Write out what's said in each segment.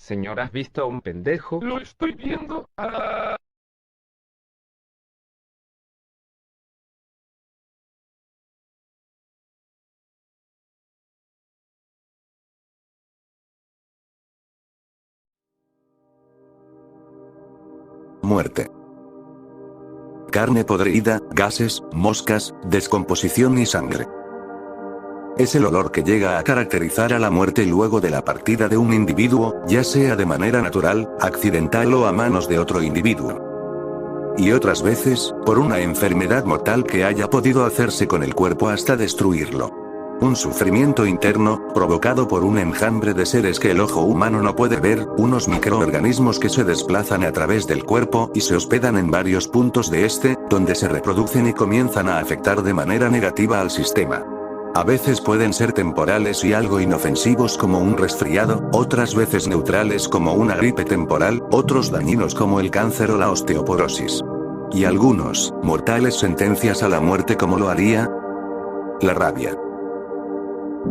Señor, ¿has visto a un pendejo? Lo estoy viendo. Muerte. Carne podrida, gases, moscas, descomposición y sangre. Es el olor que llega a caracterizar a la muerte luego de la partida de un individuo, ya sea de manera natural, accidental o a manos de otro individuo. Y otras veces, por una enfermedad mortal que haya podido hacerse con el cuerpo hasta destruirlo. Un sufrimiento interno, provocado por un enjambre de seres que el ojo humano no puede ver, unos microorganismos que se desplazan a través del cuerpo y se hospedan en varios puntos de este, donde se reproducen y comienzan a afectar de manera negativa al sistema. A veces pueden ser temporales y algo inofensivos como un resfriado, otras veces neutrales como una gripe temporal, otros dañinos como el cáncer o la osteoporosis. Y algunos, mortales sentencias a la muerte como lo haría la rabia.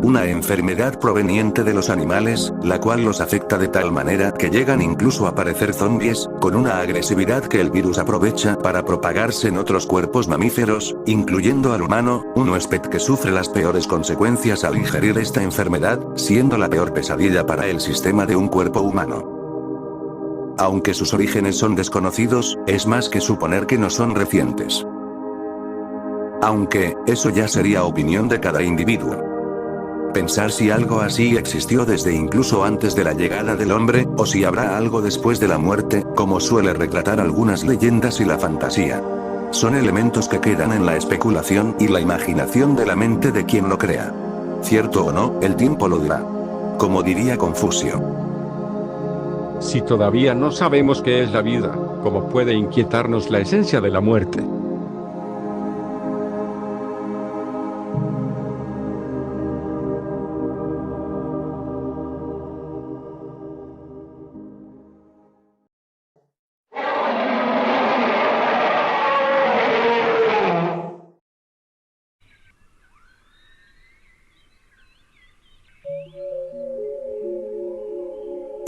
Una enfermedad proveniente de los animales, la cual los afecta de tal manera que llegan incluso a parecer zombies, con una agresividad que el virus aprovecha para propagarse en otros cuerpos mamíferos, incluyendo al humano, un huésped que sufre las peores consecuencias al ingerir esta enfermedad, siendo la peor pesadilla para el sistema de un cuerpo humano. Aunque sus orígenes son desconocidos, es más que suponer que no son recientes. Aunque, eso ya sería opinión de cada individuo. Pensar si algo así existió desde incluso antes de la llegada del hombre, o si habrá algo después de la muerte, como suele retratar algunas leyendas y la fantasía. Son elementos que quedan en la especulación y la imaginación de la mente de quien lo crea. Cierto o no, el tiempo lo dirá. Como diría Confucio. Si todavía no sabemos qué es la vida, ¿cómo puede inquietarnos la esencia de la muerte?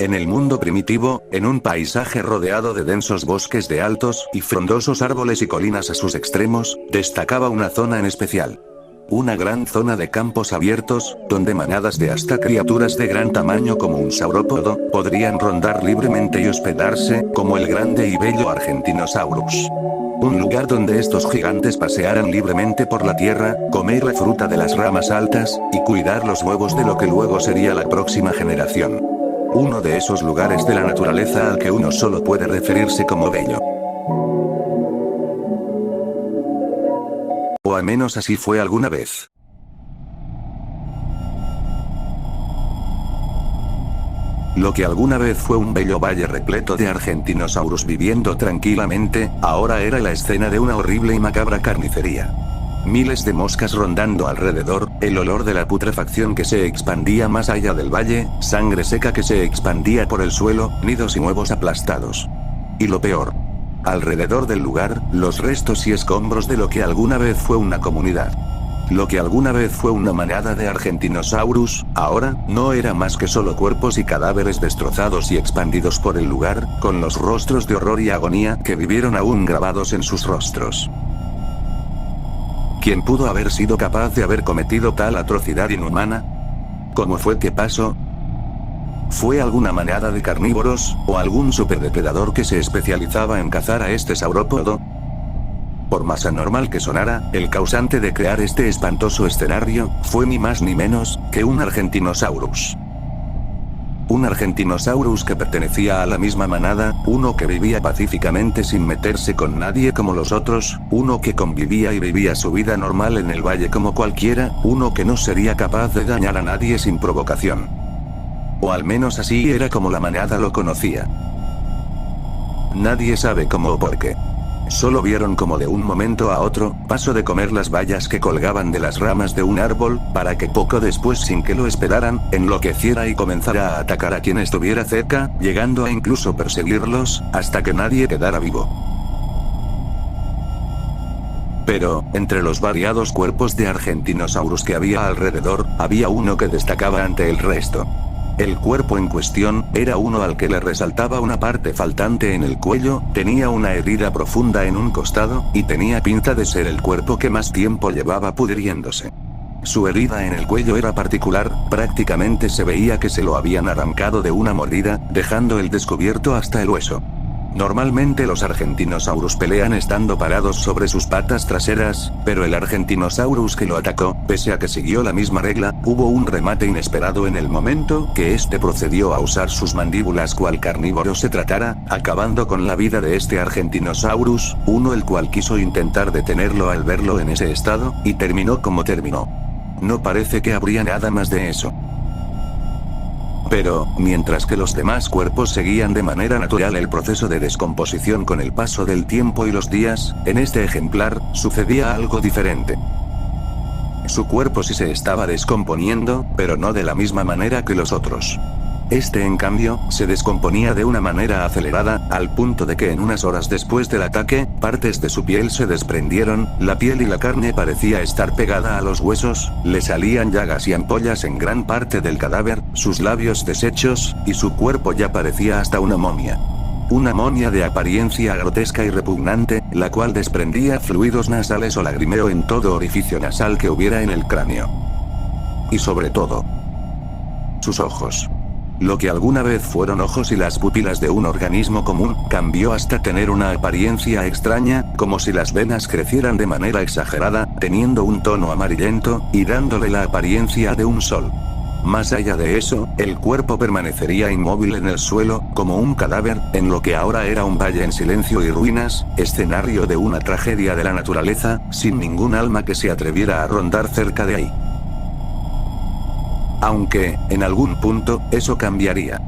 En el mundo primitivo, en un paisaje rodeado de densos bosques de altos y frondosos árboles y colinas a sus extremos, destacaba una zona en especial. Una gran zona de campos abiertos, donde manadas de hasta criaturas de gran tamaño como un saurópodo, podrían rondar libremente y hospedarse, como el grande y bello Argentinosaurus. Un lugar donde estos gigantes pasearan libremente por la tierra, comer la fruta de las ramas altas, y cuidar los huevos de lo que luego sería la próxima generación. Uno de esos lugares de la naturaleza al que uno solo puede referirse como bello. O al menos así fue alguna vez. Lo que alguna vez fue un bello valle repleto de Argentinosaurus viviendo tranquilamente, ahora era la escena de una horrible y macabra carnicería. Miles de moscas rondando alrededor, el olor de la putrefacción que se expandía más allá del valle, sangre seca que se expandía por el suelo, nidos y huevos aplastados. Y lo peor. Alrededor del lugar, los restos y escombros de lo que alguna vez fue una comunidad. Lo que alguna vez fue una manada de Argentinosaurus, ahora, no era más que solo cuerpos y cadáveres destrozados y expandidos por el lugar, con los rostros de horror y agonía que vivieron aún grabados en sus rostros. ¿Quién pudo haber sido capaz de haber cometido tal atrocidad inhumana? ¿Cómo fue que pasó? ¿Fue alguna manada de carnívoros, o algún superdepredador que se especializaba en cazar a este saurópodo? Por más anormal que sonara, el causante de crear este espantoso escenario, fue ni más ni menos, que un Argentinosaurus. Un Argentinosaurus que pertenecía a la misma manada, uno que vivía pacíficamente sin meterse con nadie como los otros, uno que convivía y vivía su vida normal en el valle como cualquiera, uno que no sería capaz de dañar a nadie sin provocación. O al menos así era como la manada lo conocía. Nadie sabe cómo o por qué. Solo vieron como de un momento a otro, pasó de comer las bayas que colgaban de las ramas de un árbol, para que poco después sin que lo esperaran, enloqueciera y comenzara a atacar a quien estuviera cerca, llegando a incluso perseguirlos, hasta que nadie quedara vivo. Pero, entre los variados cuerpos de Argentinosaurus que había alrededor, había uno que destacaba ante el resto. El cuerpo en cuestión, era uno al que le resaltaba una parte faltante en el cuello, tenía una herida profunda en un costado, y tenía pinta de ser el cuerpo que más tiempo llevaba pudriéndose. Su herida en el cuello era particular, prácticamente se veía que se lo habían arrancado de una mordida, dejando el descubierto hasta el hueso. Normalmente los Argentinosaurus pelean estando parados sobre sus patas traseras, pero el Argentinosaurus que lo atacó, pese a que siguió la misma regla, hubo un remate inesperado en el momento que este procedió a usar sus mandíbulas cual carnívoro se tratara, acabando con la vida de este Argentinosaurus, uno el cual quiso intentar detenerlo al verlo en ese estado, y terminó como terminó. No parece que habría nada más de eso. Pero, mientras que los demás cuerpos seguían de manera natural el proceso de descomposición con el paso del tiempo y los días, en este ejemplar, sucedía algo diferente. Su cuerpo sí se estaba descomponiendo, pero no de la misma manera que los otros. Este en cambio, se descomponía de una manera acelerada, al punto de que en unas horas después del ataque, partes de su piel se desprendieron, la piel y la carne parecía estar pegada a los huesos, le salían llagas y ampollas en gran parte del cadáver, sus labios deshechos, y su cuerpo ya parecía hasta una momia. Una momia de apariencia grotesca y repugnante, la cual desprendía fluidos nasales o lagrimeo en todo orificio nasal que hubiera en el cráneo. Y sobre todo, sus ojos. Lo que alguna vez fueron ojos y las pupilas de un organismo común, cambió hasta tener una apariencia extraña, como si las venas crecieran de manera exagerada, teniendo un tono amarillento, y dándole la apariencia de un sol. Más allá de eso, el cuerpo permanecería inmóvil en el suelo, como un cadáver, en lo que ahora era un valle en silencio y ruinas, escenario de una tragedia de la naturaleza, sin ningún alma que se atreviera a rondar cerca de ahí. Aunque, en algún punto, eso cambiaría.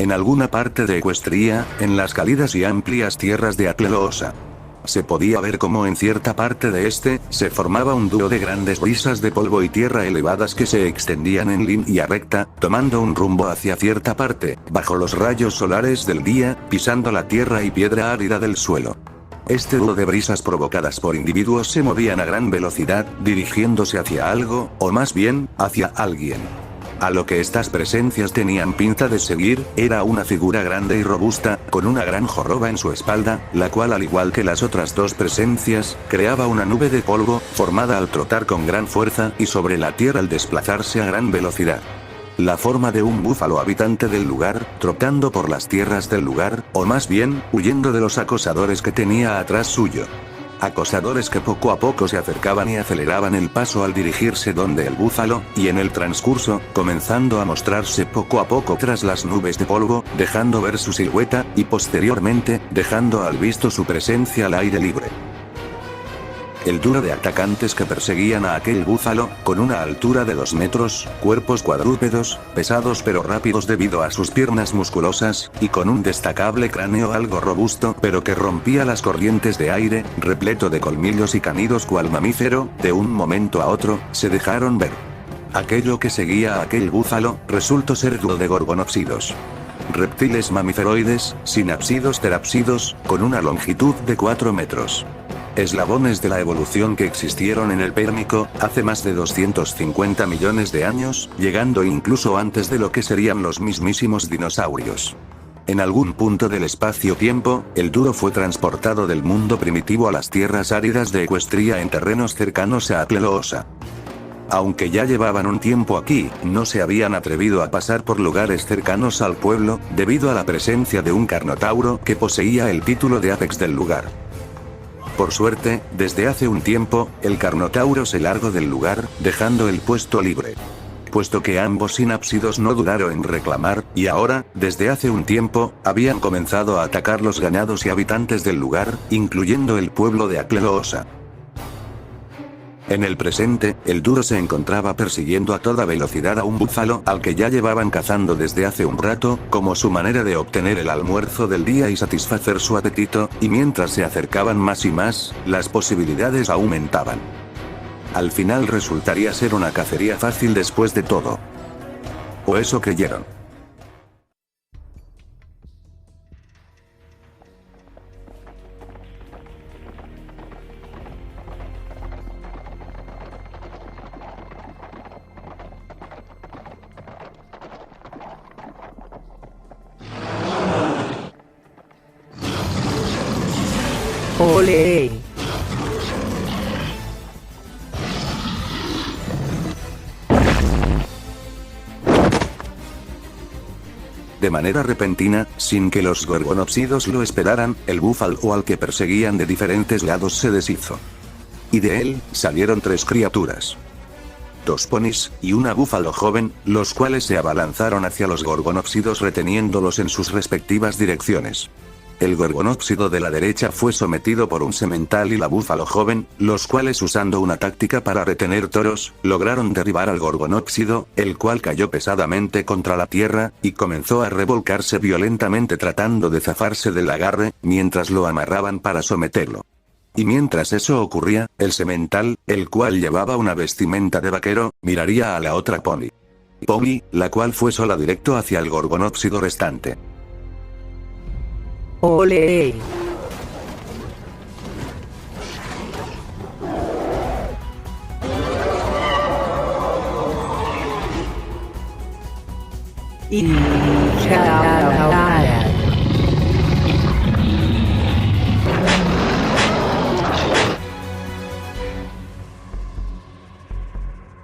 En alguna parte de Ecuestria, en las cálidas y amplias tierras de Atleloosa, se podía ver cómo en cierta parte de este, se formaba un dúo de grandes brisas de polvo y tierra elevadas que se extendían en línea recta, tomando un rumbo hacia cierta parte, bajo los rayos solares del día, pisando la tierra y piedra árida del suelo. Este dúo de brisas provocadas por individuos se movían a gran velocidad, dirigiéndose hacia algo, o más bien, hacia alguien. A lo que estas presencias tenían pinta de seguir, era una figura grande y robusta, con una gran joroba en su espalda, la cual al igual que las otras dos presencias, creaba una nube de polvo, formada al trotar con gran fuerza y sobre la tierra al desplazarse a gran velocidad. La forma de un búfalo habitante del lugar, trotando por las tierras del lugar, o más bien, huyendo de los acosadores que tenía atrás suyo. Acosadores que poco a poco se acercaban y aceleraban el paso al dirigirse donde el búfalo, y en el transcurso, comenzando a mostrarse poco a poco tras las nubes de polvo, dejando ver su silueta, y posteriormente, dejando al visto su presencia al aire libre. El dúo de atacantes que perseguían a aquel búfalo, con una altura de 2 metros, cuerpos cuadrúpedos, pesados pero rápidos debido a sus piernas musculosas, y con un destacable cráneo algo robusto pero que rompía las corrientes de aire, repleto de colmillos y canidos cual mamífero, de un momento a otro, se dejaron ver. Aquello que seguía a aquel búfalo, resultó ser dúo de gorgonópsidos. Reptiles mamíferoides, sinápsidos terápsidos, con una longitud de 4 metros. Eslabones de la evolución que existieron en el Pérmico, hace más de 250 millones de años, llegando incluso antes de lo que serían los mismísimos dinosaurios. En algún punto del espacio-tiempo, el dúo fue transportado del mundo primitivo a las tierras áridas de Ecuestria en terrenos cercanos a Atleloosa. Aunque ya llevaban un tiempo aquí, no se habían atrevido a pasar por lugares cercanos al pueblo, debido a la presencia de un carnotauro que poseía el título de Apex del lugar. Por suerte, desde hace un tiempo, el carnotauro se largó del lugar, dejando el puesto libre. Puesto que ambos sinápsidos no dudaron en reclamar, y ahora, desde hace un tiempo, habían comenzado a atacar los ganados y habitantes del lugar, incluyendo el pueblo de Atleloosa. En el presente, el duro se encontraba persiguiendo a toda velocidad a un búfalo al que ya llevaban cazando desde hace un rato, como su manera de obtener el almuerzo del día y satisfacer su apetito, y mientras se acercaban más y más, las posibilidades aumentaban. Al final resultaría ser una cacería fácil después de todo. O eso creyeron. ¡Ole! De manera repentina, sin que los gorgonópsidos lo esperaran, el búfalo al que perseguían de diferentes lados se deshizo. Y de él, salieron 3 criaturas. 2 ponis, y una búfalo joven, los cuales se abalanzaron hacia los gorgonópsidos reteniéndolos en sus respectivas direcciones. El gorgonópsido de la derecha fue sometido por un semental y la búfalo joven, los cuales usando una táctica para retener toros, lograron derribar al gorgonópsido, el cual cayó pesadamente contra la tierra, y comenzó a revolcarse violentamente tratando de zafarse del agarre, mientras lo amarraban para someterlo. Y mientras eso ocurría, el semental, el cual llevaba una vestimenta de vaquero, miraría a la otra pony. Pony, la cual fue sola directo hacia el gorgonópsido restante. ¡Ole! Y ya.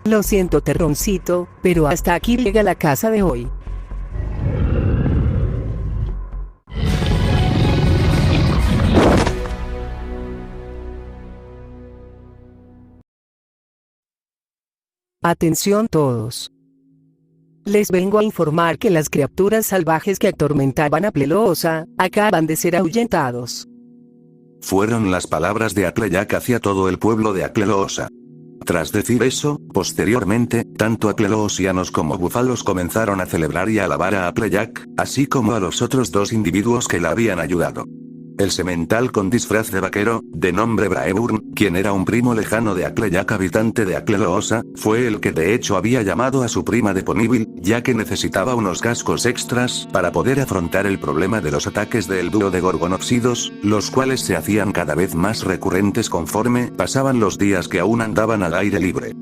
Lo siento, terroncito, pero hasta aquí llega la casa de hoy. Atención todos. Les vengo a informar que las criaturas salvajes que atormentaban a Plelosa, acaban de ser ahuyentados. Fueron las palabras de Applejack hacia todo el pueblo de Acleoosa. Tras decir eso, posteriormente, tanto acleoosianos como búfalos comenzaron a celebrar y a alabar a Applejack, así como a los otros 2 individuos que la habían ayudado. El semental con disfraz de vaquero, de nombre Braeburn, quien era un primo lejano de Applejack habitante de Acleoosa, fue el que de hecho había llamado a su prima de Ponyville, ya que necesitaba unos cascos extras para poder afrontar el problema de los ataques del dúo de gorgonópsidos, los cuales se hacían cada vez más recurrentes conforme pasaban los días que aún andaban al aire libre.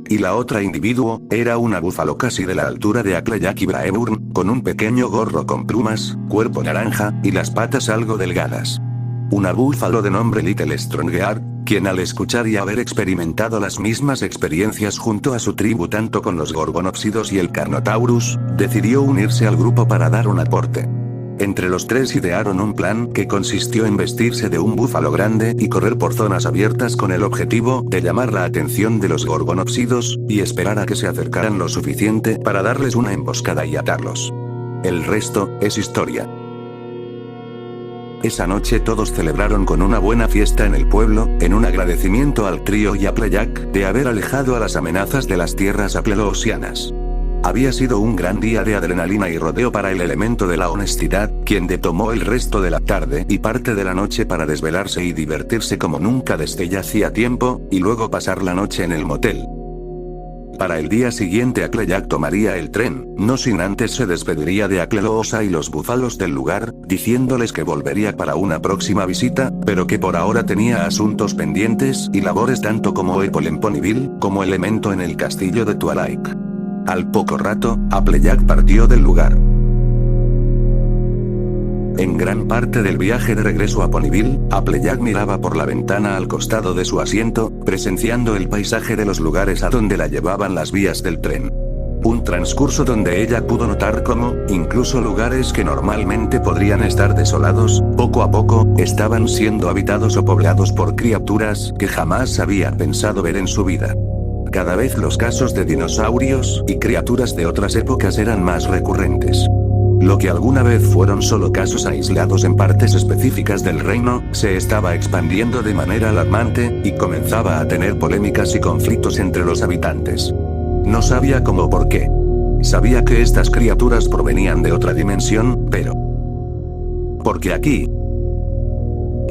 Y la otra individuo, era una búfalo casi de la altura de Applejack y Braeburn, con un pequeño gorro con plumas, cuerpo naranja, y las patas algo delgadas. Una búfalo de nombre Little Strongear, quien al escuchar y haber experimentado las mismas experiencias junto a su tribu tanto con los gorgonópsidos y el Carnotaurus, decidió unirse al grupo para dar un aporte. Entre los 3 idearon un plan que consistió en vestirse de un búfalo grande y correr por zonas abiertas con el objetivo de llamar la atención de los gorgonópsidos, y esperar a que se acercaran lo suficiente para darles una emboscada y atarlos. El resto, es historia. Esa noche todos celebraron con una buena fiesta en el pueblo, en un agradecimiento al trío y a Applejack de haber alejado a las amenazas de las tierras acleoosianas. Había sido un gran día de adrenalina y rodeo para el elemento de la honestidad, quien tomó el resto de la tarde y parte de la noche para desvelarse y divertirse como nunca desde ya hacía tiempo, y luego pasar la noche en el motel. Para el día siguiente Applejack tomaría el tren, no sin antes se despediría de Acleoosa y los búfalos del lugar, diciéndoles que volvería para una próxima visita, pero que por ahora tenía asuntos pendientes y labores tanto como Apple en Ponyville, como Elemento en el castillo de Twilight. Al poco rato, Applejack partió del lugar. En gran parte del viaje de regreso a Ponyville, Applejack miraba por la ventana al costado de su asiento, presenciando el paisaje de los lugares a donde la llevaban las vías del tren. Un transcurso donde ella pudo notar cómo, incluso lugares que normalmente podrían estar desolados, poco a poco, estaban siendo habitados o poblados por criaturas que jamás había pensado ver en su vida. Cada vez los casos de dinosaurios y criaturas de otras épocas eran más recurrentes. Lo que alguna vez fueron solo casos aislados en partes específicas del reino, se estaba expandiendo de manera alarmante, y comenzaba a tener polémicas y conflictos entre los habitantes. No sabía cómo o por qué. Sabía que estas criaturas provenían de otra dimensión, pero... ¿por qué aquí?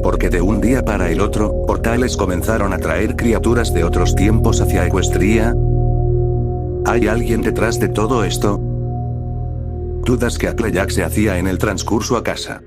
Porque de un día para el otro, portales comenzaron a traer criaturas de otros tiempos hacia Equestria. ¿Hay alguien detrás de todo esto? Dudas que Applejack se hacía en el transcurso a casa.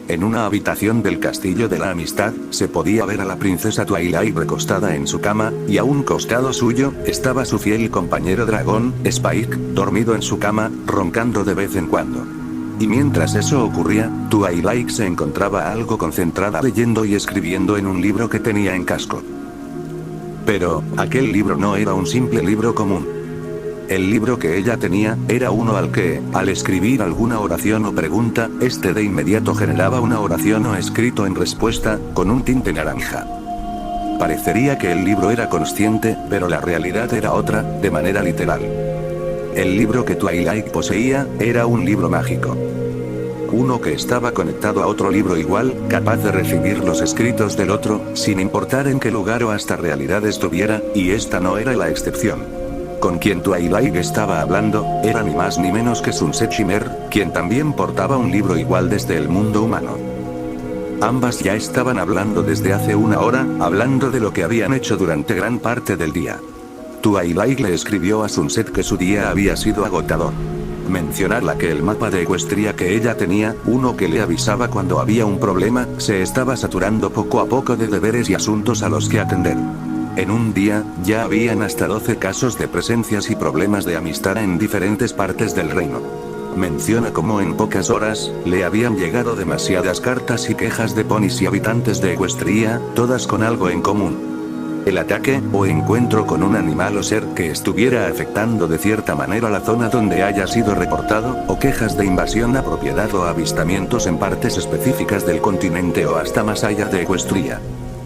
En una habitación del Castillo de la Amistad, se podía ver a la princesa Twilight recostada en su cama, y a un costado suyo, estaba su fiel compañero dragón, Spike, dormido en su cama, roncando de vez en cuando. Y mientras eso ocurría, Twilight se encontraba algo concentrada leyendo y escribiendo en un libro que tenía en casco. Pero, aquel libro no era un simple libro común. El libro que ella tenía, era uno al que, al escribir alguna oración o pregunta, este de inmediato generaba una oración o escrito en respuesta, con un tinte naranja. Parecería que el libro era consciente, pero la realidad era otra, de manera literal. El libro que Twilight poseía, era un libro mágico. Uno que estaba conectado a otro libro igual, capaz de recibir los escritos del otro, sin importar en qué lugar o hasta realidad estuviera, y esta no era la excepción. Con quien Twilight estaba hablando, era ni más ni menos que Sunset Shimmer, quien también portaba un libro igual desde el mundo humano. Ambas ya estaban hablando desde hace una hora, hablando de lo que habían hecho durante gran parte del día. Twilight le escribió a Sunset que su día había sido agotador. Mencionarla que el mapa de Equestria que ella tenía, uno que le avisaba cuando había un problema, se estaba saturando poco a poco de deberes y asuntos a los que atender. En un día, ya habían hasta 12 casos de presencias y problemas de amistad en diferentes partes del reino. Menciona cómo en pocas horas, le habían llegado demasiadas cartas y quejas de ponis y habitantes de Equestria, todas con algo en común. El ataque, o encuentro con un animal o ser que estuviera afectando de cierta manera la zona donde haya sido reportado, o quejas de invasión a propiedad o avistamientos en partes específicas del continente o hasta más allá de Equestria.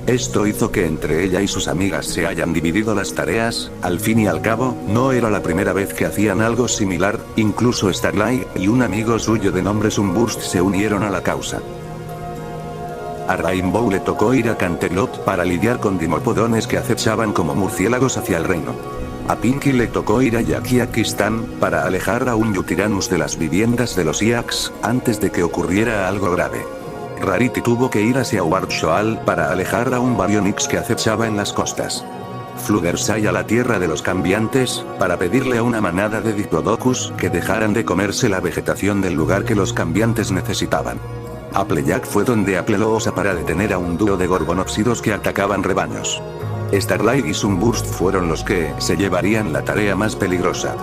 Esto hizo que entre ella y sus amigas se hayan dividido las tareas, al fin y al cabo, no era la primera vez que hacían algo similar, incluso Starlight y un amigo suyo de nombre Sunburst se unieron a la causa. A Rainbow le tocó ir a Canterlot para lidiar con dimopodones que acechaban como murciélagos hacia el reino. A Pinky le tocó ir a Yakiakistan para alejar a un Yutyrannus de las viviendas de los Iaks, antes de que ocurriera algo grave. Rarity tuvo que ir hacia Wardshoal para alejar a un Baryonyx que acechaba en las costas. Fluttershy a la tierra de los cambiantes, para pedirle a una manada de Diplodocus que dejaran de comerse la vegetación del lugar que los cambiantes necesitaban. Applejack fue donde Appleloosa para detener a un dúo de gorgonópsidos que atacaban rebaños. Starlight y Sunburst fueron los que se llevarían la tarea más peligrosa.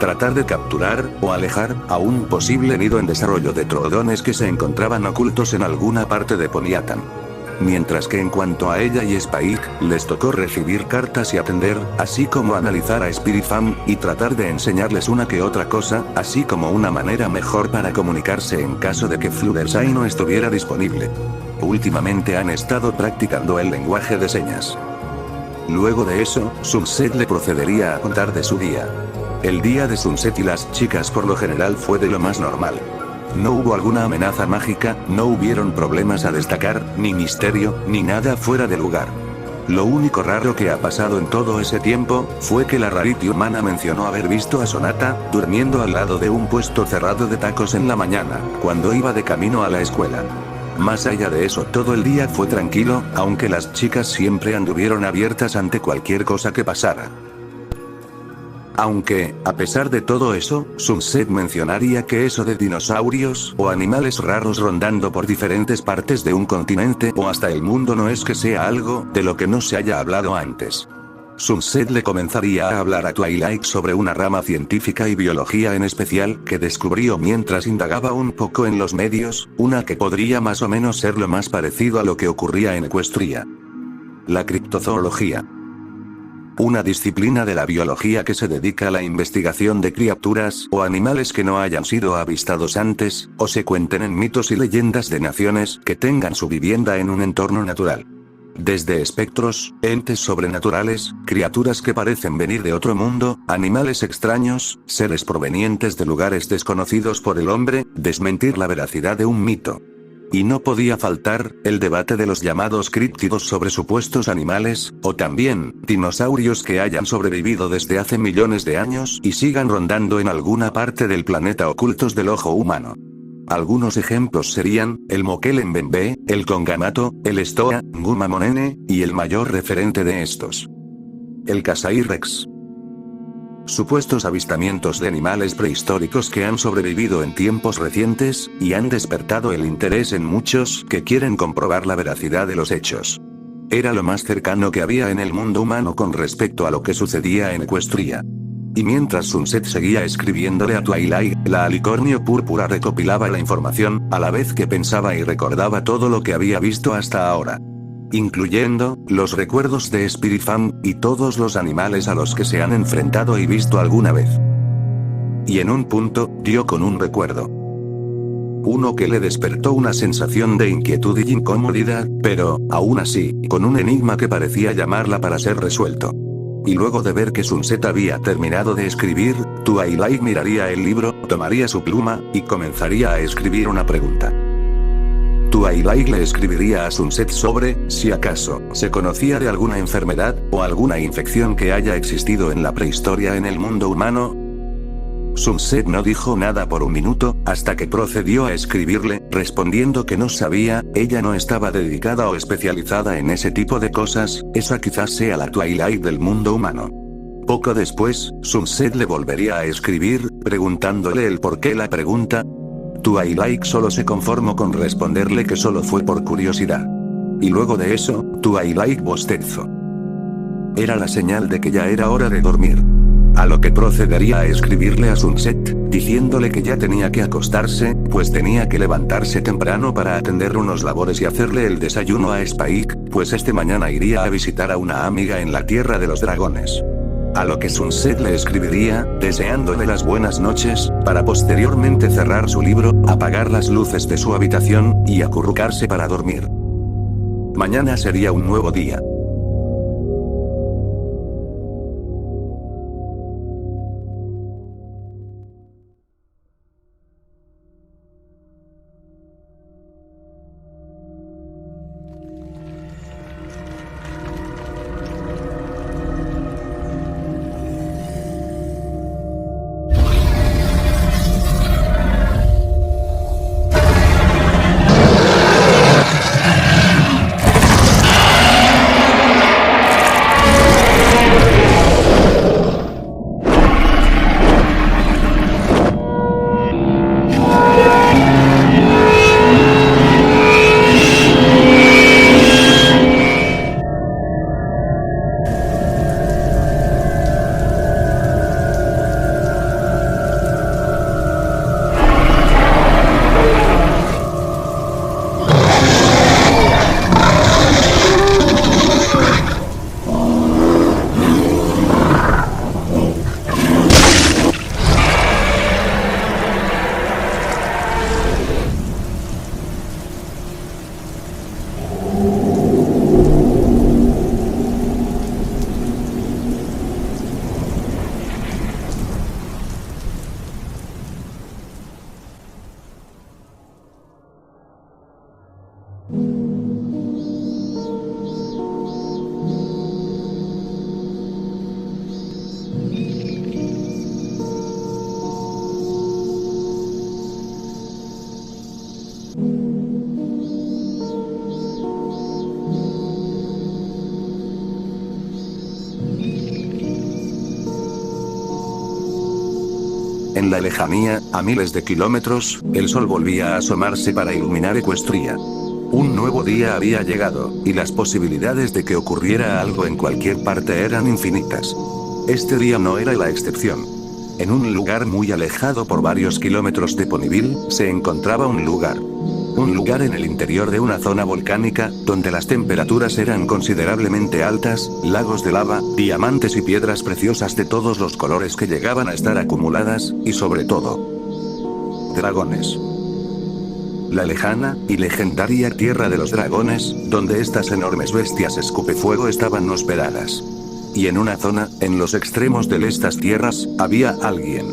tratar de capturar, o alejar, a un posible nido en desarrollo de troodones que se encontraban ocultos en alguna parte de Poniatan. Mientras que en cuanto a ella y Spike, les tocó recibir cartas y atender, así como analizar a Spirit Fam, y tratar de enseñarles una que otra cosa, así como una manera mejor para comunicarse en caso de que Fluttershy no estuviera disponible. Últimamente han estado practicando el lenguaje de señas. Luego de eso, Sunset le procedería a contar de su día. El día de Sunset y las chicas por lo general fue de lo más normal. No hubo alguna amenaza mágica, no hubieron problemas a destacar, ni misterio, ni nada fuera de lugar. Lo único raro que ha pasado en todo ese tiempo, fue que la Rarity humana mencionó haber visto a Sonata, durmiendo al lado de un puesto cerrado de tacos en la mañana, cuando iba de camino a la escuela. Más allá de eso, todo el día fue tranquilo, aunque las chicas siempre anduvieron abiertas ante cualquier cosa que pasara. Aunque, a pesar de todo eso, Sunset mencionaría que eso de dinosaurios o animales raros rondando por diferentes partes de un continente o hasta el mundo no es que sea algo de lo que no se haya hablado antes. Sunset le comenzaría a hablar a Twilight sobre una rama científica y biología en especial que descubrió mientras indagaba un poco en los medios, una que podría más o menos ser lo más parecido a lo que ocurría en Equestria. La criptozoología. Una disciplina de la biología que se dedica a la investigación de criaturas o animales que no hayan sido avistados antes, o se cuenten en mitos y leyendas de naciones que tengan su vivienda en un entorno natural. Desde espectros, entes sobrenaturales, criaturas que parecen venir de otro mundo, animales extraños, seres provenientes de lugares desconocidos por el hombre, desmentir la veracidad de un mito. Y no podía faltar, el debate de los llamados críptidos sobre supuestos animales, o también, dinosaurios que hayan sobrevivido desde hace millones de años y sigan rondando en alguna parte del planeta ocultos del ojo humano. Algunos ejemplos serían, el Mokele-mbembe, el Kongamato, el Stoa, Nguma-monene, y el mayor referente de estos, el Kasai-rex. Supuestos avistamientos de animales prehistóricos que han sobrevivido en tiempos recientes, y han despertado el interés en muchos que quieren comprobar la veracidad de los hechos. Era lo más cercano que había en el mundo humano con respecto a lo que sucedía en Equestria. Y mientras Sunset seguía escribiéndole a Twilight, la alicornio púrpura recopilaba la información, a la vez que pensaba y recordaba todo lo que había visto hasta ahora. Incluyendo, los recuerdos de Spirit Fam, y todos los animales a los que se han enfrentado y visto alguna vez. Y en un punto, dio con un recuerdo. Uno que le despertó una sensación de inquietud y incomodidad, pero, aún así, con un enigma que parecía llamarla para ser resuelto. Y luego de ver que Sunset había terminado de escribir, Twilight miraría el libro, tomaría su pluma, y comenzaría a escribir una pregunta. Twilight le escribiría a Sunset sobre, si acaso, se conocía de alguna enfermedad, o alguna infección que haya existido en la prehistoria en el mundo humano. Sunset no dijo nada por un minuto, hasta que procedió a escribirle, respondiendo que no sabía, ella no estaba dedicada o especializada en ese tipo de cosas, esa quizás sea la Twilight del mundo humano. Poco después, Sunset le volvería a escribir, preguntándole el por qué la pregunta. Twilight solo se conformó con responderle que solo fue por curiosidad. Y luego de eso, Twilight bostezó. Era la señal de que ya era hora de dormir. A lo que procedería a escribirle a Sunset, diciéndole que ya tenía que acostarse, pues tenía que levantarse temprano para atender unos labores y hacerle el desayuno a Spike, pues este mañana iría a visitar a una amiga en la Tierra de los Dragones. A lo que Sunset le escribiría, deseándole las buenas noches, para posteriormente cerrar su libro, apagar las luces de su habitación, y acurrucarse para dormir. Mañana sería un nuevo día. En la lejanía, a miles de kilómetros, el sol volvía a asomarse para iluminar Equestria. Un nuevo día había llegado, y las posibilidades de que ocurriera algo en cualquier parte eran infinitas. Este día no era la excepción. En un lugar muy alejado por varios kilómetros de Ponyville, se encontraba un lugar. Un lugar en el interior de una zona volcánica, donde las temperaturas eran considerablemente altas, lagos de lava, diamantes y piedras preciosas de todos los colores que llegaban a estar acumuladas, y sobre todo, dragones. La lejana y legendaria tierra de los dragones, donde estas enormes bestias escupefuego estaban hospedadas. Y en una zona, en los extremos de estas tierras, había alguien.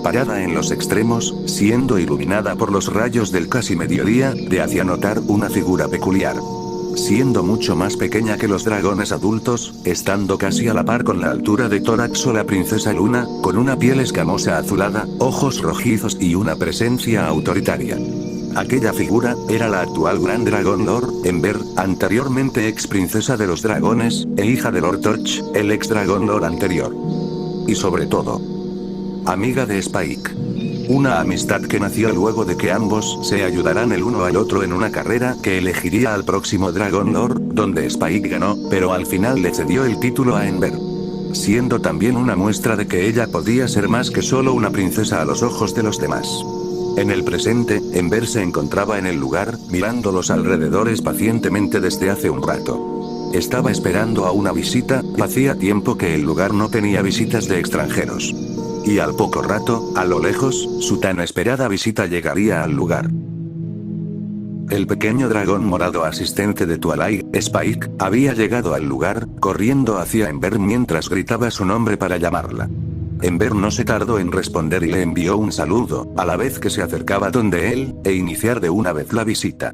Parada en los extremos, siendo iluminada por los rayos del casi mediodía, le hacía notar una figura peculiar. Siendo mucho más pequeña que los dragones adultos, estando casi a la par con la altura de tórax o la princesa Luna, con una piel escamosa azulada, ojos rojizos y una presencia autoritaria. Aquella figura, era la actual Gran Dragón Lord Ember, anteriormente ex princesa de los dragones, e hija de Lord Torch, el ex Dragón Lord anterior. Y sobre todo, amiga de Spike. Una amistad que nació luego de que ambos se ayudaran el uno al otro en una carrera que elegiría al próximo Dragon Lord, donde Spike ganó, pero al final le cedió el título a Ember. Siendo también una muestra de que ella podía ser más que solo una princesa a los ojos de los demás. En el presente, Ember se encontraba en el lugar, mirando los alrededores pacientemente desde hace un rato. Estaba esperando a una visita, y hacía tiempo que el lugar no tenía visitas de extranjeros. Y al poco rato, a lo lejos, su tan esperada visita llegaría al lugar. El pequeño dragón morado asistente de Twilight, Spike, había llegado al lugar, corriendo hacia Ember mientras gritaba su nombre para llamarla. Ember no se tardó en responder y le envió un saludo, a la vez que se acercaba donde él, e iniciar de una vez la visita.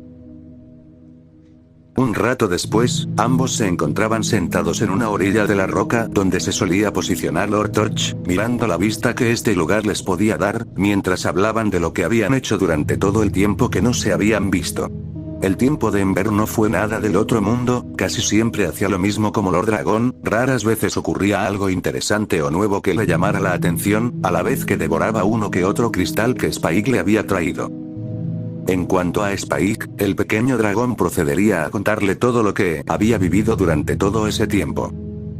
Un rato después, ambos se encontraban sentados en una orilla de la roca donde se solía posicionar Lord Torch, mirando la vista que este lugar les podía dar, mientras hablaban de lo que habían hecho durante todo el tiempo que no se habían visto. El tiempo de Ember no fue nada del otro mundo, casi siempre hacía lo mismo como Lord Dragón, raras veces ocurría algo interesante o nuevo que le llamara la atención, a la vez que devoraba uno que otro cristal que Spike le había traído. En cuanto a Spike, el pequeño dragón procedería a contarle todo lo que había vivido durante todo ese tiempo.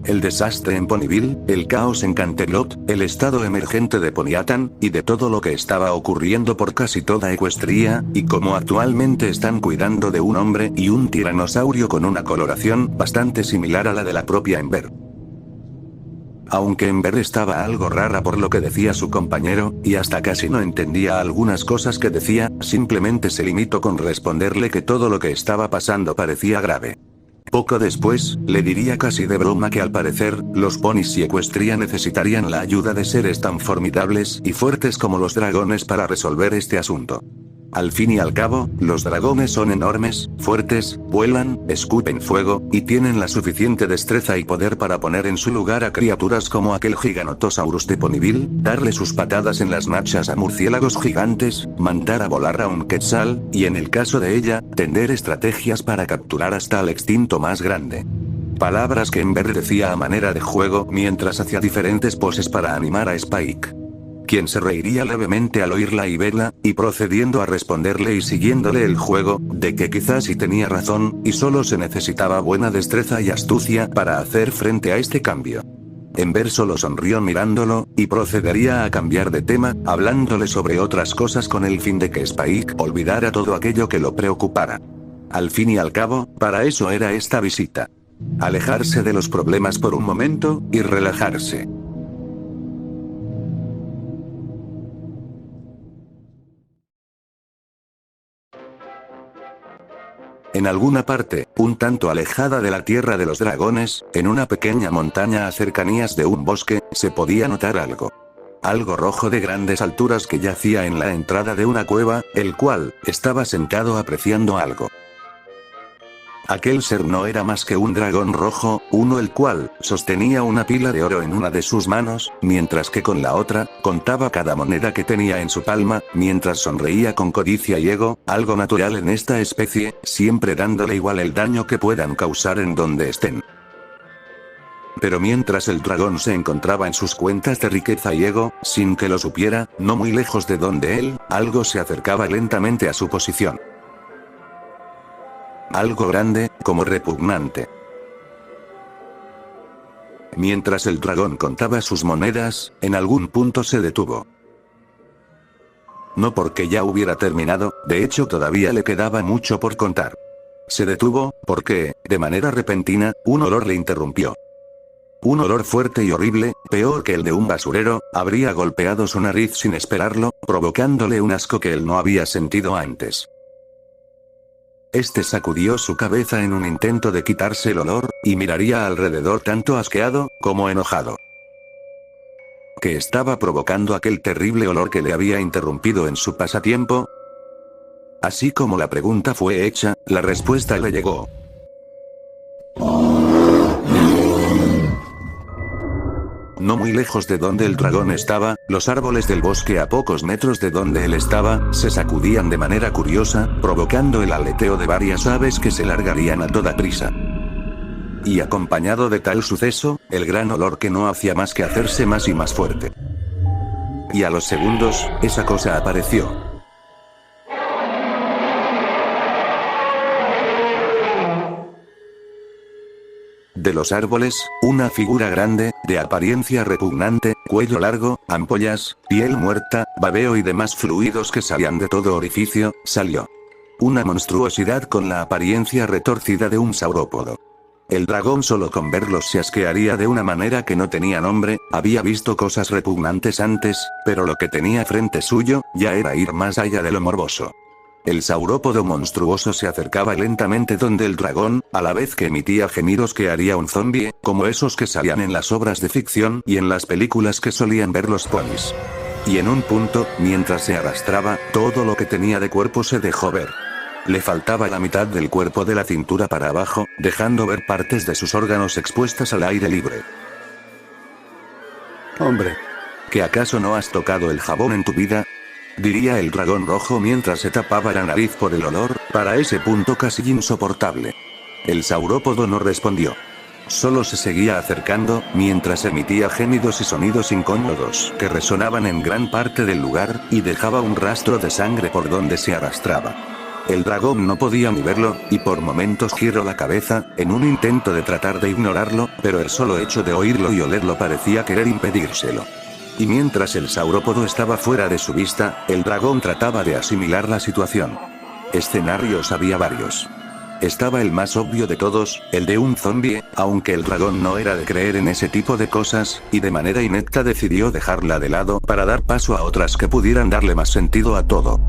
El desastre en Ponyville, el caos en Canterlot, el estado emergente de Ponyatan, y de todo lo que estaba ocurriendo por casi toda Equestria, y cómo actualmente están cuidando de un hombre y un tiranosaurio con una coloración bastante similar a la de la propia Ember. Aunque Ember estaba algo rara por lo que decía su compañero, y hasta casi no entendía algunas cosas que decía, simplemente se limitó con responderle que todo lo que estaba pasando parecía grave. Poco después, le diría casi de broma que al parecer, los ponis y Equestria necesitarían la ayuda de seres tan formidables y fuertes como los dragones para resolver este asunto. Al fin y al cabo, los dragones son enormes, fuertes, vuelan, escupen fuego, y tienen la suficiente destreza y poder para poner en su lugar a criaturas como aquel Giganotosaurus de Ponyville, darle sus patadas en las nachas a murciélagos gigantes, mandar a volar a un quetzal, y en el caso de ella, tender estrategias para capturar hasta al extinto más grande. Palabras que Ember decía a manera de juego mientras hacía diferentes poses para animar a Spike, quien se reiría levemente al oírla y verla, y procediendo a responderle y siguiéndole el juego, de que quizás sí tenía razón, y solo se necesitaba buena destreza y astucia para hacer frente a este cambio. Ember solo sonrió mirándolo, y procedería a cambiar de tema, hablándole sobre otras cosas con el fin de que Spike olvidara todo aquello que lo preocupara. Al fin y al cabo, para eso era esta visita. Alejarse de los problemas por un momento, y relajarse. En alguna parte, un tanto alejada de la tierra de los dragones, en una pequeña montaña a cercanías de un bosque, se podía notar algo. Algo rojo de grandes alturas que yacía en la entrada de una cueva, el cual estaba sentado apreciando algo. Aquel ser no era más que un dragón rojo, uno el cual sostenía una pila de oro en una de sus manos, mientras que con la otra, contaba cada moneda que tenía en su palma, mientras sonreía con codicia y ego, algo natural en esta especie, siempre dándole igual el daño que puedan causar en donde estén. Pero mientras el dragón se encontraba en sus cuentas de riqueza y ego, sin que lo supiera, no muy lejos de donde él, algo se acercaba lentamente a su posición. Algo grande, como repugnante. Mientras el dragón contaba sus monedas, en algún punto se detuvo. No porque ya hubiera terminado, de hecho todavía le quedaba mucho por contar. Se detuvo, porque, de manera repentina, un olor le interrumpió. Un olor fuerte y horrible, peor que el de un basurero, habría golpeado su nariz sin esperarlo, provocándole un asco que él no había sentido antes. Este sacudió su cabeza en un intento de quitarse el olor, y miraría alrededor tanto asqueado, como enojado. ¿Qué estaba provocando aquel terrible olor que le había interrumpido en su pasatiempo? Así como la pregunta fue hecha, la respuesta le llegó. No muy lejos de donde el dragón estaba, los árboles del bosque a pocos metros de donde él estaba, se sacudían de manera curiosa, provocando el aleteo de varias aves que se largarían a toda prisa. Y acompañado de tal suceso, el gran olor que no hacía más que hacerse más y más fuerte. Y a los segundos, esa cosa apareció. De los árboles, una figura grande, de apariencia repugnante, cuello largo, ampollas, piel muerta, babeo y demás fluidos que salían de todo orificio, salió. Una monstruosidad con la apariencia retorcida de un saurópodo. El dragón solo con verlos se asquearía de una manera que no tenía nombre, había visto cosas repugnantes antes, pero lo que tenía frente suyo, ya era ir más allá de lo morboso. El saurópodo monstruoso se acercaba lentamente donde el dragón, a la vez que emitía gemidos que haría un zombie, como esos que salían en las obras de ficción y en las películas que solían ver los ponis. Y en un punto, mientras se arrastraba, todo lo que tenía de cuerpo se dejó ver. Le faltaba la mitad del cuerpo de la cintura para abajo, dejando ver partes de sus órganos expuestas al aire libre. Hombre, ¿que acaso no has tocado el jabón en tu vida?, diría el dragón rojo mientras se tapaba la nariz por el olor, para ese punto casi insoportable. El saurópodo no respondió. Solo se seguía acercando, mientras emitía gemidos y sonidos incómodos que resonaban en gran parte del lugar, y dejaba un rastro de sangre por donde se arrastraba. El dragón no podía ni verlo, y por momentos giró la cabeza, en un intento de tratar de ignorarlo, pero el solo hecho de oírlo y olerlo parecía querer impedírselo. Y mientras el saurópodo estaba fuera de su vista, el dragón trataba de asimilar la situación. Escenarios había varios. Estaba el más obvio de todos, el de un zombie, aunque el dragón no era de creer en ese tipo de cosas, y de manera inepta decidió dejarla de lado para dar paso a otras que pudieran darle más sentido a todo.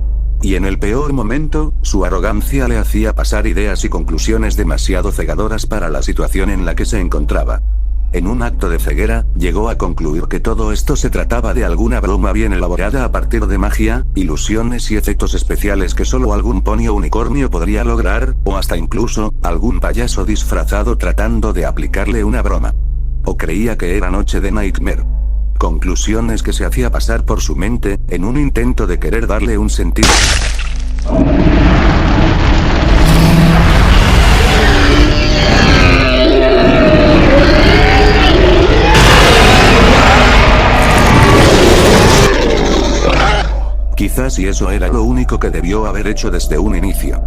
Y en el peor momento, su arrogancia le hacía pasar ideas y conclusiones demasiado cegadoras para la situación en la que se encontraba. En un acto de ceguera, llegó a concluir que todo esto se trataba de alguna broma bien elaborada a partir de magia, ilusiones y efectos especiales que solo algún pony o unicornio podría lograr, o hasta incluso, algún payaso disfrazado tratando de aplicarle una broma. O creía que era noche de Nightmare. Conclusiones que se hacía pasar por su mente, en un intento de querer darle un sentido. Quizás y eso era lo único que debió haber hecho desde un inicio.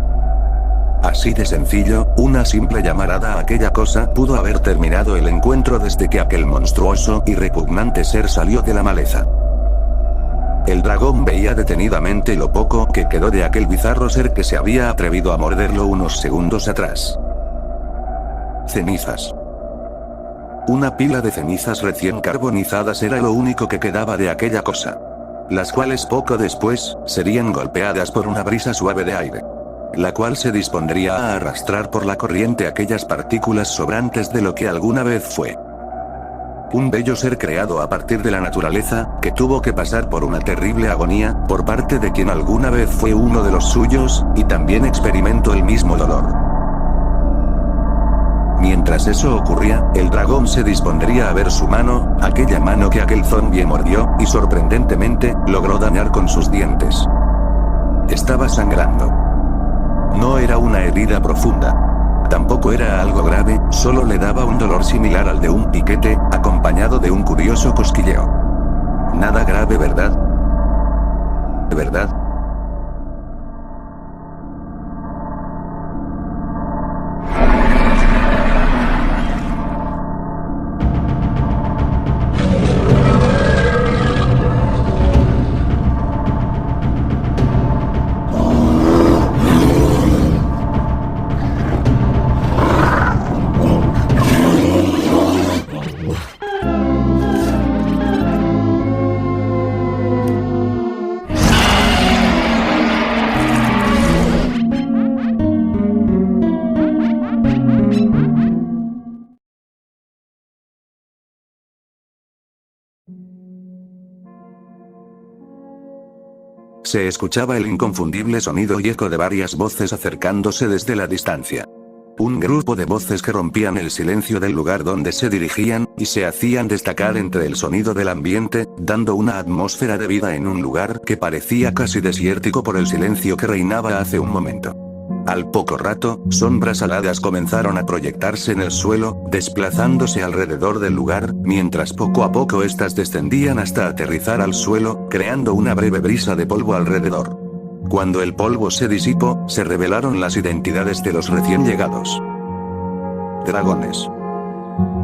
Así de sencillo, una simple llamarada a aquella cosa pudo haber terminado el encuentro desde que aquel monstruoso y repugnante ser salió de la maleza. El dragón veía detenidamente lo poco que quedó de aquel bizarro ser que se había atrevido a morderlo unos segundos atrás. Cenizas. Una pila de cenizas recién carbonizadas era lo único que quedaba de aquella cosa. Las cuales poco después, serían golpeadas por una brisa suave de aire. La cual se dispondría a arrastrar por la corriente aquellas partículas sobrantes de lo que alguna vez fue. Un bello ser creado a partir de la naturaleza, que tuvo que pasar por una terrible agonía, por parte de quien alguna vez fue uno de los suyos, y también experimentó el mismo dolor. Mientras eso ocurría, el dragón se dispondría a ver su mano, aquella mano que aquel zombie mordió, y sorprendentemente, logró dañar con sus dientes. Estaba sangrando. No era una herida profunda. Tampoco era algo grave, solo le daba un dolor similar al de un piquete, acompañado de un curioso cosquilleo. Nada grave, ¿verdad? ¿Verdad? Se escuchaba el inconfundible sonido y eco de varias voces acercándose desde la distancia. Un grupo de voces que rompían el silencio del lugar donde se dirigían, y se hacían destacar entre el sonido del ambiente, dando una atmósfera de vida en un lugar que parecía casi desértico por el silencio que reinaba hace un momento. Al poco rato, sombras aladas comenzaron a proyectarse en el suelo, desplazándose alrededor del lugar, mientras poco a poco estas descendían hasta aterrizar al suelo, creando una breve brisa de polvo alrededor. Cuando el polvo se disipó, se revelaron las identidades de los recién llegados. Dragones.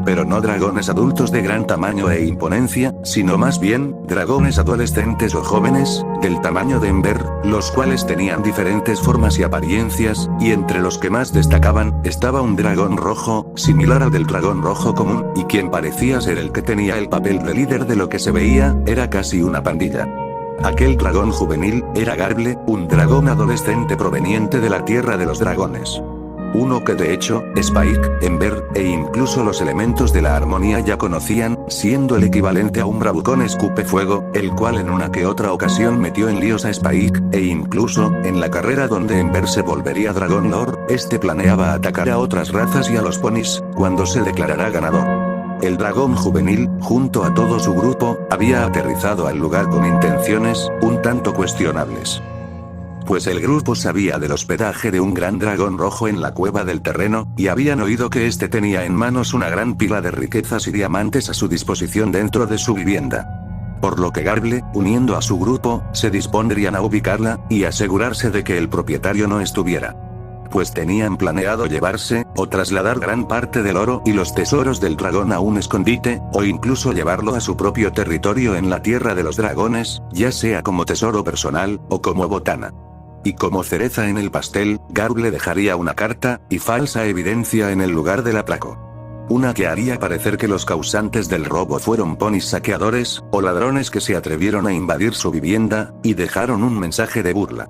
Pero no dragones adultos de gran tamaño e imponencia, sino más bien, dragones adolescentes o jóvenes, del tamaño de Ember, los cuales tenían diferentes formas y apariencias, y entre los que más destacaban, estaba un dragón rojo, similar al del dragón rojo común, y quien parecía ser el que tenía el papel de líder de lo que se veía, era casi una pandilla. Aquel dragón juvenil, era Garble, un dragón adolescente proveniente de la Tierra de los Dragones. Uno que de hecho, Spike, Ember, e incluso los elementos de la armonía ya conocían, siendo el equivalente a un bravucón escupefuego, el cual en una que otra ocasión metió en líos a Spike, e incluso, en la carrera donde Ember se volvería Dragon Lord, este planeaba atacar a otras razas y a los ponis, cuando se declarará ganador. El dragón juvenil, junto a todo su grupo, había aterrizado al lugar con intenciones, un tanto cuestionables. Pues el grupo sabía del hospedaje de un gran dragón rojo en la cueva del terreno, y habían oído que este tenía en manos una gran pila de riquezas y diamantes a su disposición dentro de su vivienda. Por lo que Garble, uniendo a su grupo, se dispondrían a ubicarla, y asegurarse de que el propietario no estuviera. Pues tenían planeado llevarse, o trasladar gran parte del oro y los tesoros del dragón a un escondite, o incluso llevarlo a su propio territorio en la Tierra de los Dragones, ya sea como tesoro personal, o como botana. Y como cereza en el pastel, Garble dejaría una carta, y falsa evidencia en el lugar del atraco. Una que haría parecer que los causantes del robo fueron ponis saqueadores, o ladrones que se atrevieron a invadir su vivienda, y dejaron un mensaje de burla.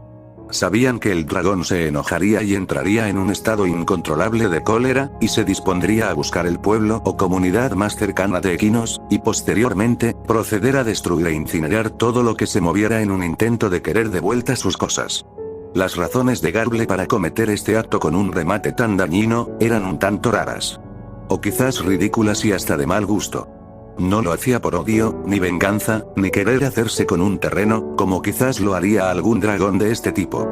Sabían que el dragón se enojaría y entraría en un estado incontrolable de cólera, y se dispondría a buscar el pueblo o comunidad más cercana de Equinos, y posteriormente, proceder a destruir e incinerar todo lo que se moviera en un intento de querer de vuelta sus cosas. Las razones de Garble para cometer este acto con un remate tan dañino, eran un tanto raras. O quizás ridículas y hasta de mal gusto. No lo hacía por odio, ni venganza, ni querer hacerse con un terreno, como quizás lo haría algún dragón de este tipo.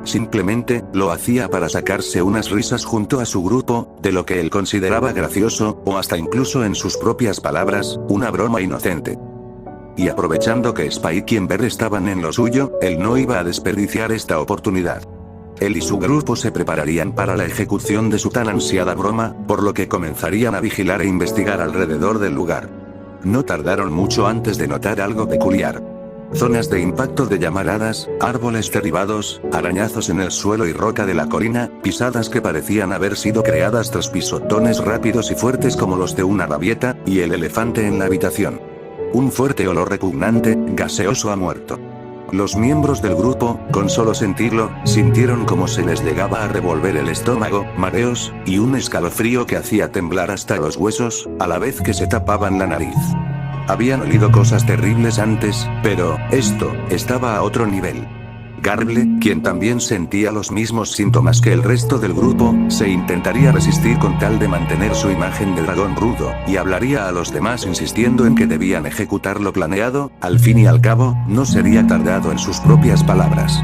Simplemente, lo hacía para sacarse unas risas junto a su grupo, de lo que él consideraba gracioso, o hasta incluso en sus propias palabras, una broma inocente. Y aprovechando que Spike y Ember estaban en lo suyo, él no iba a desperdiciar esta oportunidad. Él y su grupo se prepararían para la ejecución de su tan ansiada broma, por lo que comenzarían a vigilar e investigar alrededor del lugar. No tardaron mucho antes de notar algo peculiar. Zonas de impacto de llamaradas, árboles derribados, arañazos en el suelo y roca de la colina, pisadas que parecían haber sido creadas tras pisotones rápidos y fuertes como los de una rabieta, y el elefante en la habitación. Un fuerte olor repugnante, gaseoso a muerto. Los miembros del grupo, con solo sentirlo, sintieron como se les llegaba a revolver el estómago, mareos, y un escalofrío que hacía temblar hasta los huesos, a la vez que se tapaban la nariz. Habían olido cosas terribles antes, pero, esto, estaba a otro nivel. Garble, quien también sentía los mismos síntomas que el resto del grupo, se intentaría resistir con tal de mantener su imagen de dragón rudo, y hablaría a los demás insistiendo en que debían ejecutar lo planeado, al fin y al cabo, no sería tardado en sus propias palabras.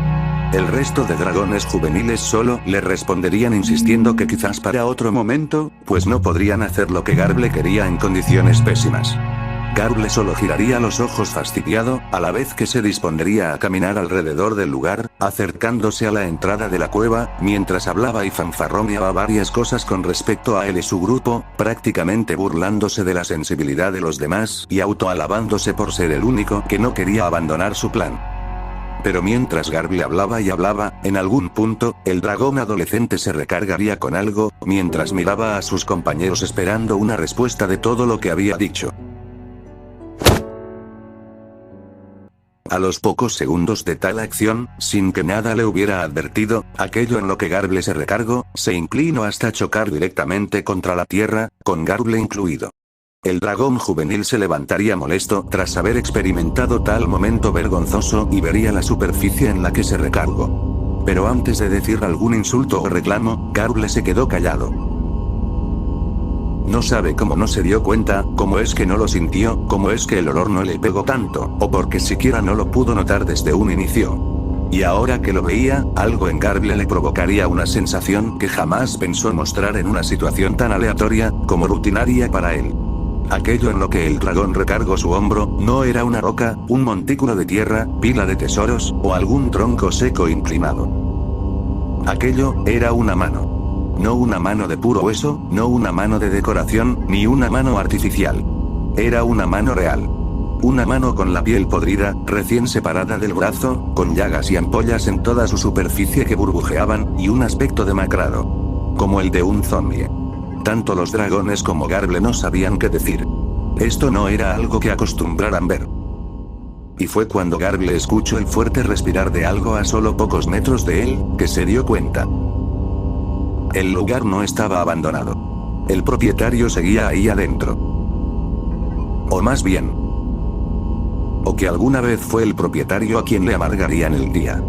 El resto de dragones juveniles solo le responderían insistiendo que quizás para otro momento, pues no podrían hacer lo que Garble quería en condiciones pésimas. Garble solo giraría los ojos fastidiado, a la vez que se dispondría a caminar alrededor del lugar, acercándose a la entrada de la cueva, mientras hablaba y fanfarroneaba varias cosas con respecto a él y su grupo, prácticamente burlándose de la sensibilidad de los demás y autoalabándose por ser el único que no quería abandonar su plan. Pero mientras Garble hablaba y hablaba, en algún punto, el dragón adolescente se recargaría con algo, mientras miraba a sus compañeros esperando una respuesta de todo lo que había dicho. A los pocos segundos de tal acción, sin que nada le hubiera advertido, aquello en lo que Garble se recargó, se inclinó hasta chocar directamente contra la tierra, con Garble incluido. El dragón juvenil se levantaría molesto tras haber experimentado tal momento vergonzoso y vería la superficie en la que se recargó. Pero antes de decir algún insulto o reclamo, Garble se quedó callado. No sabe cómo no se dio cuenta, cómo es que no lo sintió, cómo es que el olor no le pegó tanto, o porque siquiera no lo pudo notar desde un inicio. Y ahora que lo veía, algo en Garble le provocaría una sensación que jamás pensó mostrar en una situación tan aleatoria, como rutinaria para él. Aquello en lo que el dragón recargó su hombro, no era una roca, un montículo de tierra, pila de tesoros, o algún tronco seco inclinado. Aquello, era una mano. No una mano de puro hueso, no una mano de decoración, ni una mano artificial. Era una mano real. Una mano con la piel podrida, recién separada del brazo, con llagas y ampollas en toda su superficie que burbujeaban, y un aspecto demacrado. Como el de un zombie. Tanto los dragones como Garble no sabían qué decir. Esto no era algo que acostumbraran ver. Y fue cuando Garble escuchó el fuerte respirar de algo a solo pocos metros de él, que se dio cuenta. El lugar no estaba abandonado. El propietario seguía ahí adentro. O más bien. O que alguna vez fue el propietario a quien le amargarían el día.